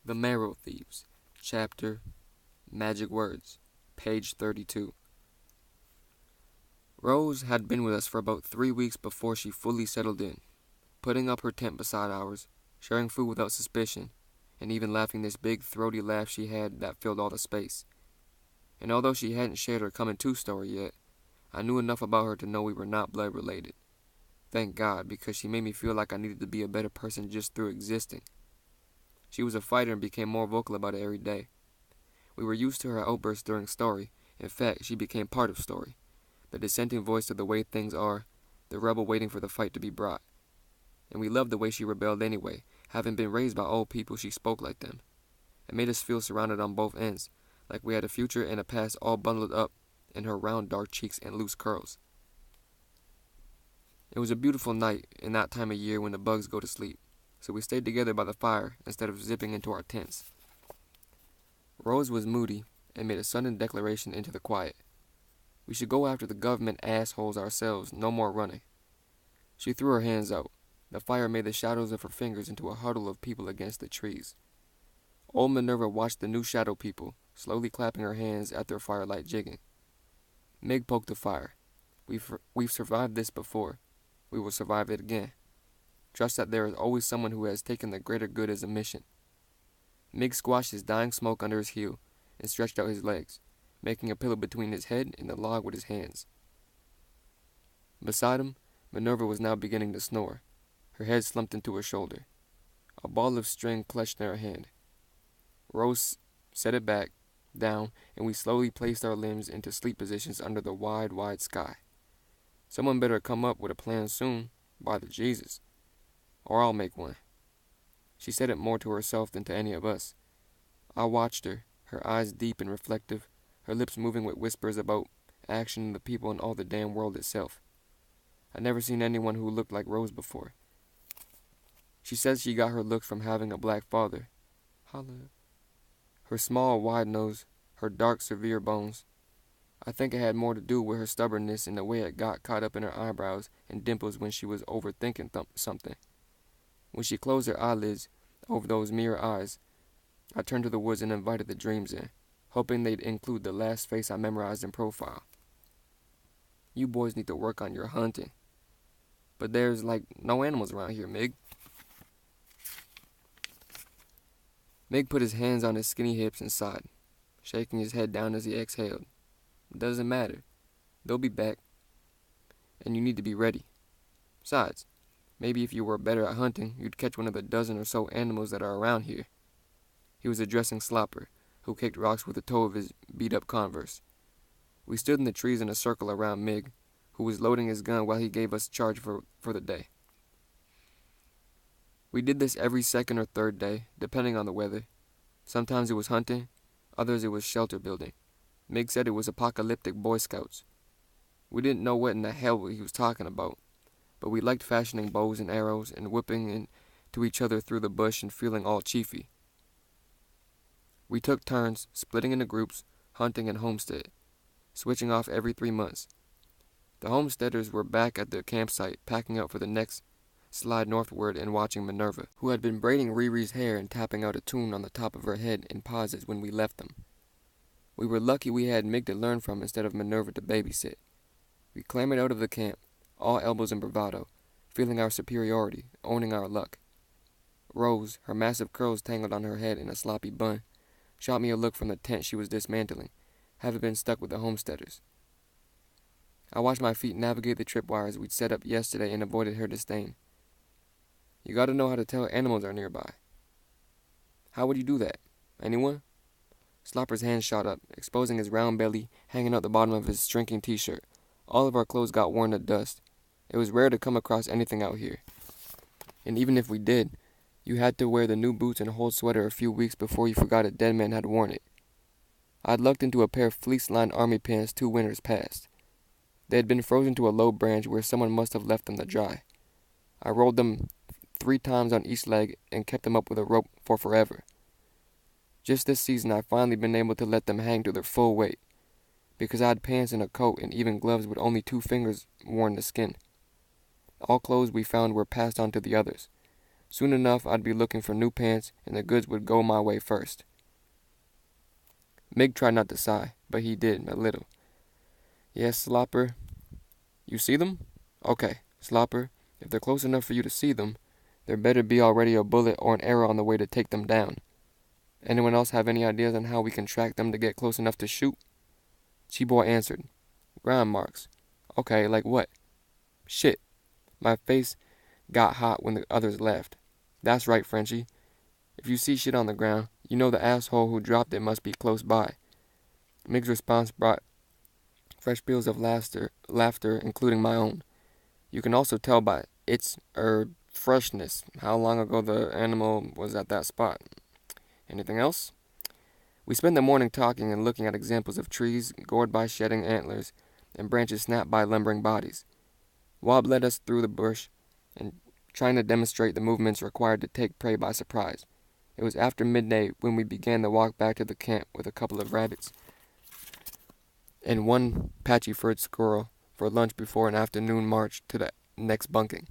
The Marrow Thieves, Chapter, Magic Words, page 32. Rose had been with us for about 3 weeks before she fully settled in, putting up her tent beside ours, sharing food without suspicion, and even laughing this big throaty laugh she had that filled all the space. And although she hadn't shared her coming-to story yet, I knew enough about her to know we were not blood related. Thank God, because she made me feel like I needed to be a better person just through existing. She was a fighter and became more vocal about it every day. We were used to her outbursts during story. In fact, she became part of story. The dissenting voice of the way things are, the rebel waiting for the fight to be brought. And we loved the way she rebelled anyway. Having been raised by old people, she spoke like them. It made us feel surrounded on both ends, like we had a future and a past all bundled up in her round dark cheeks and loose curls. It was a beautiful night in that time of year when the bugs go to sleep, so we stayed together by the fire instead of zipping into our tents. Rose was moody and made a sudden declaration into the quiet. We should go after the government assholes ourselves, no more running. She threw her hands out. The fire made the shadows of her fingers into a huddle of people against the trees. Old Minerva watched the new shadow people, slowly clapping her hands at their firelight jigging. Mig poked the fire. We've survived this before. We will survive it again. Trust that there is always someone who has taken the greater good as a mission. Mig squashed his dying smoke under his heel and stretched out his legs, making a pillow between his head and the log with his hands. Beside him, Minerva was now beginning to snore, her head slumped into her shoulder. A ball of string clutched in her hand. Rose set it back, down, and we slowly placed our limbs into sleep positions under the wide, wide sky. Someone better come up with a plan soon, by the Jesus. Or I'll make one. She said it more to herself than to any of us. I watched her, her eyes deep and reflective, her lips moving with whispers about action and the people and all the damn world itself. I'd never seen anyone who looked like Rose before. She says she got her looks from having a black father. Holla. Her small, wide nose, her dark, severe bones. I think it had more to do with her stubbornness and the way it got caught up in her eyebrows and dimples when she was overthinking something. When she closed her eyelids over those mirror eyes, I turned to the woods and invited the dreams in, hoping they'd include the last face I memorized in profile. You boys need to work on your hunting. But there's, no animals around here, Mig. Mig put his hands on his skinny hips and sighed, shaking his head down as he exhaled. It doesn't matter. They'll be back. And you need to be ready. Besides, maybe if you were better at hunting, you'd catch one of the dozen or so animals that are around here. He was addressing Slopper, who kicked rocks with the toe of his beat-up Converse. We stood in the trees in a circle around Mig, who was loading his gun while he gave us charge for the day. We did this every second or third day, depending on the weather. Sometimes it was hunting, others it was shelter building. Mig said it was apocalyptic Boy Scouts. We didn't know what in the hell he was talking about, but we liked fashioning bows and arrows and whipping into each other through the bush and feeling all chiefy. We took turns, splitting into groups, hunting and homestead, switching off every 3 months. The homesteaders were back at their campsite, packing up for the next slide northward and watching Minerva, who had been braiding Riri's hair and tapping out a tune on the top of her head in pauses when we left them. We were lucky we had Mig to learn from instead of Minerva to babysit. We clambered out of the camp, all elbows and bravado, feeling our superiority, owning our luck. Rose, her massive curls tangled on her head in a sloppy bun, shot me a look from the tent she was dismantling, having been stuck with the homesteaders. I watched my feet navigate the tripwires we'd set up yesterday and avoided her disdain. You gotta know how to tell animals are nearby. How would you do that? Anyone? Slopper's hand shot up, exposing his round belly hanging out the bottom of his shrinking t-shirt. All of our clothes got worn to dust. It was rare to come across anything out here. And even if we did, you had to wear the new boots and whole sweater a few weeks before you forgot a dead man had worn it. I'd lucked into a pair of fleece-lined army pants 2 winters past. They had been frozen to a low branch where someone must have left them to dry. I rolled them 3 times on each leg and kept them up with a rope for forever. Just this season I've finally been able to let them hang to their full weight, because I had pants and a coat and even gloves with only 2 fingers worn the skin. All clothes we found were passed on to the others, Soon enough, I'd be looking for new pants, and the goods would go my way first. Mig tried not to sigh, but he did, a little. Yes, Slopper. You see them? Okay, Slopper, if they're close enough for you to see them, there better be already a bullet or an arrow on the way to take them down. Anyone else have any ideas on how we can track them to get close enough to shoot? Chiboy answered. Ground marks. Okay, like what? Shit. My face got hot when the others left. That's right, Frenchie. If you see shit on the ground, you know the asshole who dropped it must be close by. Mig's response brought fresh peals of laughter, including my own. You can also tell by its freshness how long ago the animal was at that spot. Anything else? We spent the morning talking and looking at examples of trees gored by shedding antlers and branches snapped by lumbering bodies. Wob led us through the bush and trying to demonstrate the movements required to take prey by surprise. It was after midday when we began the walk back to the camp with a couple of rabbits and one patchy-furred squirrel for lunch before an afternoon march to the next bunking.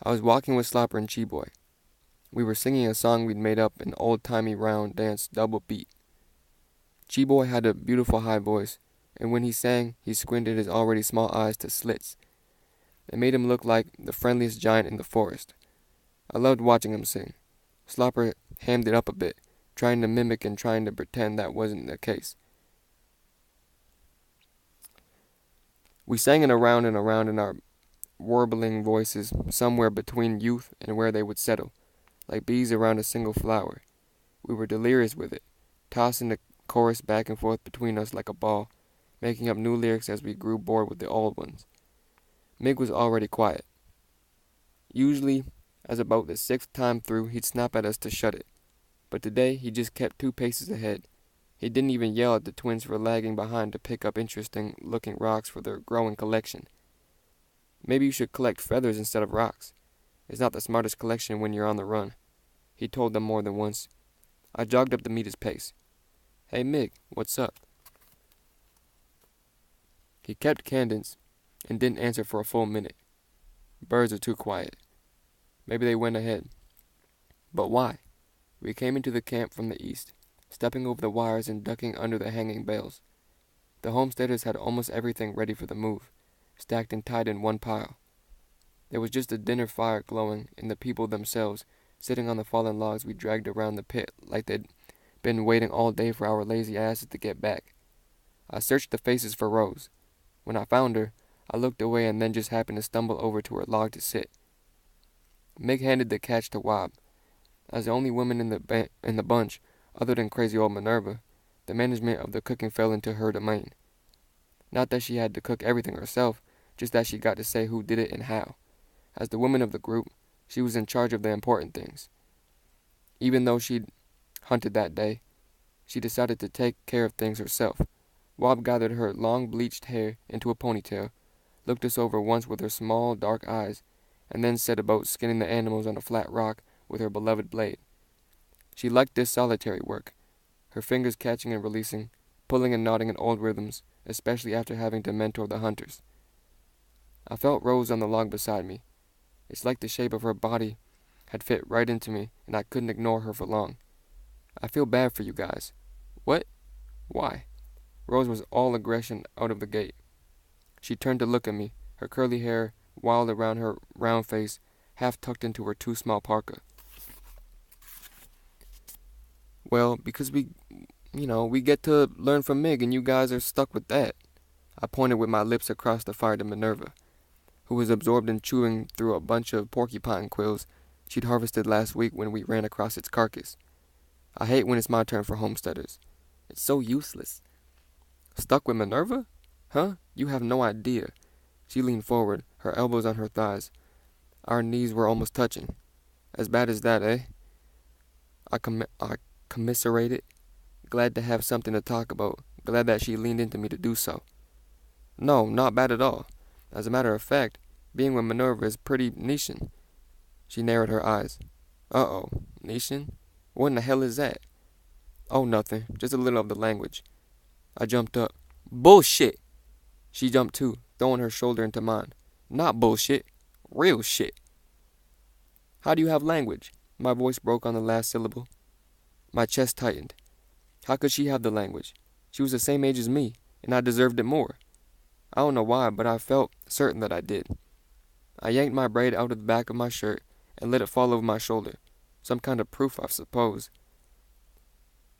I was walking with Slopper and Chiboy. We were singing a song we'd made up, an old-timey round dance double beat. Chiboy had a beautiful high voice, and when he sang, he squinted his already small eyes to slits. It made him look like the friendliest giant in the forest. I loved watching him sing. Slopper hammed it up a bit, trying to mimic and trying to pretend that wasn't the case. We sang it around and around in our warbling voices, somewhere between youth and where they would settle, like bees around a single flower. We were delirious with it, tossing the chorus back and forth between us like a ball, making up new lyrics as we grew bored with the old ones. Mig was already quiet. Usually, as about the 6th time through, he'd snap at us to shut it. But today, he just kept 2 paces ahead. He didn't even yell at the twins for lagging behind to pick up interesting-looking rocks for their growing collection. Maybe you should collect feathers instead of rocks. It's not the smartest collection when you're on the run, he told them more than once. I jogged up to meet his pace. Hey, Mig, what's up? He kept cadence and didn't answer for a full minute. Birds are too quiet. Maybe they went ahead. But why? We came into the camp from the east, stepping over the wires and ducking under the hanging bales. The homesteaders had almost everything ready for the move, stacked and tied in one pile. There was just a dinner fire glowing, and the people themselves, sitting on the fallen logs we dragged around the pit like they'd been waiting all day for our lazy asses to get back. I searched the faces for Rose. When I found her, I looked away and then just happened to stumble over to her log to sit. Meg handed the catch to Wob. As the only woman in the bunch, other than crazy old Minerva, the management of the cooking fell into her domain. Not that she had to cook everything herself, just that she got to say who did it and how. As the woman of the group, she was in charge of the important things. Even though she'd hunted that day, she decided to take care of things herself. Wob gathered her long bleached hair into a ponytail, looked us over once with her small dark eyes, and then set about skinning the animals on a flat rock with her beloved blade. She liked this solitary work, her fingers catching and releasing, pulling and knotting in old rhythms, especially after having to mentor the hunters. I felt Rose on the log beside me. It's like the shape of her body had fit right into me, and I couldn't ignore her for long. I feel bad for you guys. What? Why? Rose was all aggression out of the gate. She turned to look at me, her curly hair wild around her round face, half tucked into her too small parka. Well, because we get to learn from Mig, and you guys are stuck with that. I pointed with my lips across the fire to Minerva, who was absorbed in chewing through a bunch of porcupine quills she'd harvested last week when we ran across its carcass. I hate when it's my turn for homesteaders. It's so useless. Stuck with Minerva? Huh? You have no idea. She leaned forward, her elbows on her thighs. Our knees were almost touching. As bad as that, eh? I commiserated, glad to have something to talk about, glad that she leaned into me to do so. No, not bad at all. As a matter of fact, being with Minerva is pretty Nishan. She narrowed her eyes. Uh-oh, Nishan? What in the hell is that? Oh, nothing, just a little of the language. I jumped up. Bullshit! She jumped too, throwing her shoulder into mine. Not bullshit, real shit. How do you have language? My voice broke on the last syllable. My chest tightened. How could she have the language? She was the same age as me, and I deserved it more. I don't know why, but I felt certain that I did. I yanked my braid out of the back of my shirt and let it fall over my shoulder. Some kind of proof, I suppose.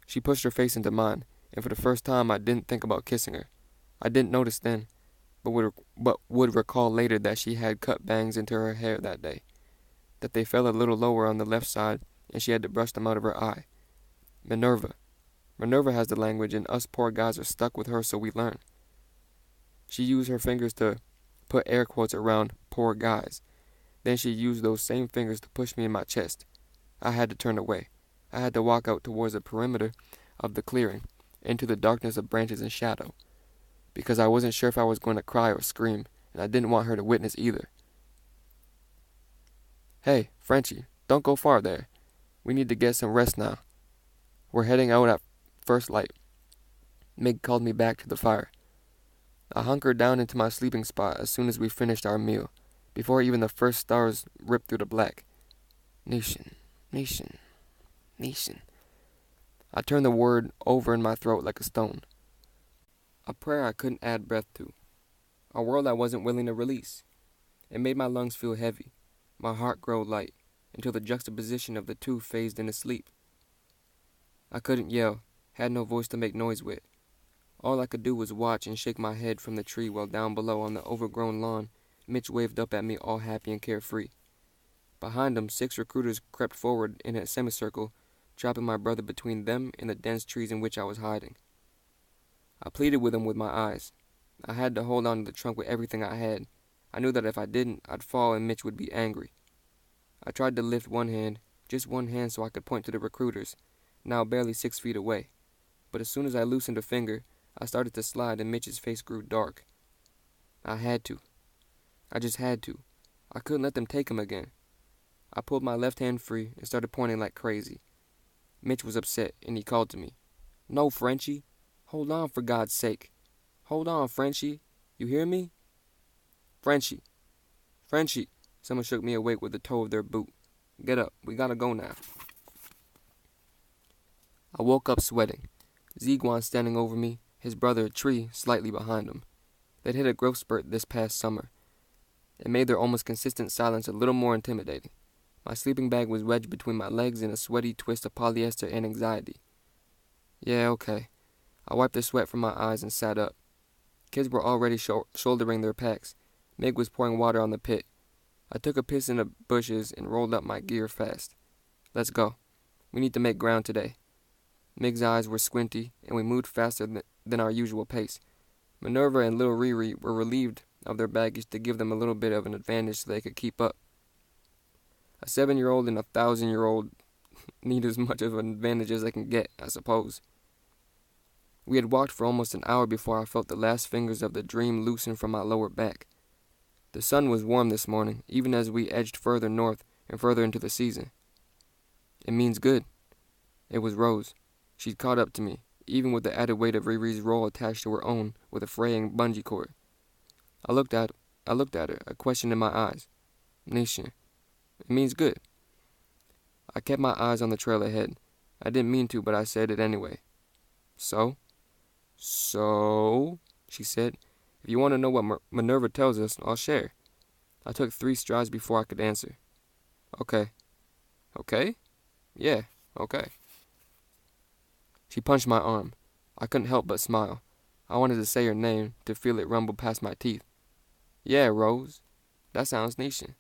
She pushed her face into mine, and for the first time I didn't think about kissing her. I didn't notice then, but would recall later that she had cut bangs into her hair that day, that they fell a little lower on the left side, and she had to brush them out of her eye. Minerva. Minerva has the language, and us poor guys are stuck with her, so we learn. She used her fingers to put air quotes around poor guys. Then she used those same fingers to push me in my chest. I had to turn away. I had to walk out towards the perimeter of the clearing, into the darkness of branches and shadow, because I wasn't sure if I was going to cry or scream, and I didn't want her to witness either. Hey, Frenchie, don't go far there. We need to get some rest now. We're heading out at first light. Meg called me back to the fire. I hunkered down into my sleeping spot as soon as we finished our meal, before even the first stars ripped through the black. Nation, nation, nation. I turned the word over in my throat like a stone. A prayer I couldn't add breath to. A world I wasn't willing to release. It made my lungs feel heavy, my heart grow light, until the juxtaposition of the two phased into sleep. I couldn't yell, had no voice to make noise with. All I could do was watch and shake my head from the tree while down below on the overgrown lawn, Mitch waved up at me all happy and carefree. Behind him, 6 recruiters crept forward in a semicircle, trapping my brother between them and the dense trees in which I was hiding. I pleaded with him with my eyes. I had to hold on to the trunk with everything I had. I knew that if I didn't, I'd fall and Mitch would be angry. I tried to lift one hand, just one hand so I could point to the recruiters, now barely 6 feet away. But as soon as I loosened a finger, I started to slide and Mitch's face grew dark. I had to. I just had to. I couldn't let them take him again. I pulled my left hand free and started pointing like crazy. Mitch was upset, and he called to me. No, Frenchie. Hold on, for God's sake. Hold on, Frenchie. You hear me? Frenchie. Frenchie. Someone shook me awake with the toe of their boot. Get up. We gotta go now. I woke up sweating. Ziguan standing over me, his brother, Tree, slightly behind him. They'd hit a growth spurt this past summer. It made their almost consistent silence a little more intimidating. My sleeping bag was wedged between my legs in a sweaty twist of polyester and anxiety. Yeah, okay. I wiped the sweat from my eyes and sat up. Kids were already shouldering their packs. Meg was pouring water on the pit. I took a piss in the bushes and rolled up my gear fast. Let's go. We need to make ground today. Meg's eyes were squinty, and we moved faster than our usual pace. Minerva and little Riri were relieved of their baggage to give them a little bit of an advantage so they could keep up. A 7-year-old and a 1,000-year-old need as much of an advantage as they can get, I suppose. We had walked for almost an hour before I felt the last fingers of the dream loosen from my lower back. The sun was warm this morning, even as we edged further north and further into the season. It means good. It was Rose. She'd caught up to me, even with the added weight of Riri's roll attached to her own with a fraying bungee cord. I looked at her, a question in my eyes. Nation. It means good. I kept my eyes on the trail ahead. I didn't mean to, but I said it anyway. So, she said. If you want to know what Minerva tells us, I'll share. I took 3 strides before I could answer. Okay. Okay? Yeah, okay. She punched my arm. I couldn't help but smile. I wanted to say her name, to feel it rumble past my teeth. Yeah, Rose. That sounds Nation.